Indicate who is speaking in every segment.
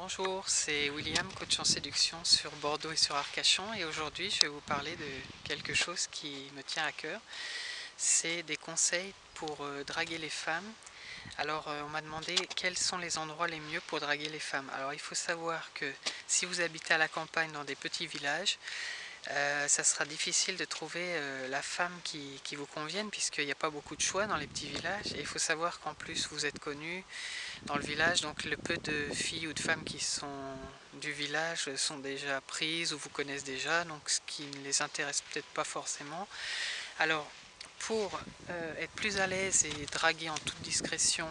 Speaker 1: Bonjour, c'est William, coach en séduction sur Bordeaux et sur Arcachon, et aujourd'hui je vais vous parler de quelque chose qui me tient à cœur. C'est des conseils pour draguer les femmes. Alors on m'a demandé quels sont les endroits les mieux pour draguer les femmes. Alors il faut savoir que si vous habitez à la campagne dans des petits villages, ça sera difficile de trouver la femme qui vous convienne, puisqu'il n'y a pas beaucoup de choix dans les petits villages, et il faut savoir qu'en plus vous êtes connu dans le village, donc le peu de filles ou de femmes qui sont du village sont déjà prises ou vous connaissent déjà, donc ce qui ne les intéresse peut-être pas forcément. Alors pour être plus à l'aise et draguer en toute discrétion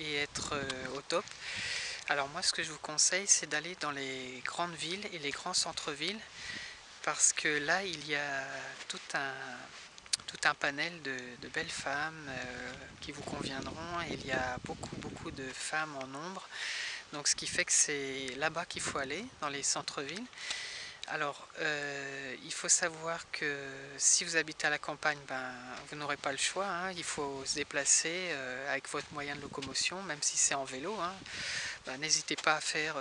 Speaker 1: et être au top, alors moi ce que je vous conseille, c'est d'aller dans les grandes villes et les grands centres-villes, parce que là il y a tout un panel de belles femmes qui vous conviendront, et il y a beaucoup de femmes en nombre, donc ce qui fait que c'est là-bas qu'il faut aller, dans les centres-villes. Alors il faut savoir que si vous habitez à la campagne, vous n'aurez pas le choix, hein. Il faut se déplacer avec votre moyen de locomotion, même si c'est en vélo, hein. N'hésitez pas à faire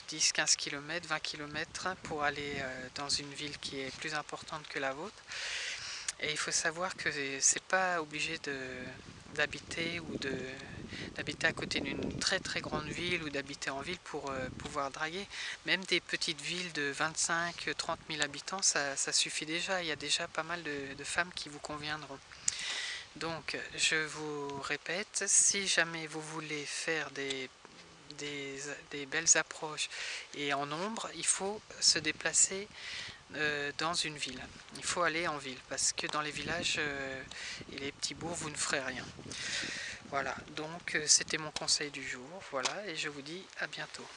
Speaker 1: 10-15 km, 20 km pour aller dans une ville qui est plus importante que la vôtre. Et il faut savoir que c'est pas obligé d'habiter d'habiter à côté d'une très grande ville ou d'habiter en ville pour pouvoir draguer. Même des petites villes de 25-30 000 habitants, ça suffit déjà. Il y a déjà pas mal de femmes qui vous conviendront. Donc je vous répète, si jamais vous voulez faire des belles approches et en nombre, il faut se déplacer dans une ville. Il faut aller en ville, parce que dans les villages et les petits bourgs, vous ne ferez rien. Voilà, donc c'était mon conseil du jour. Voilà, et je vous dis à bientôt.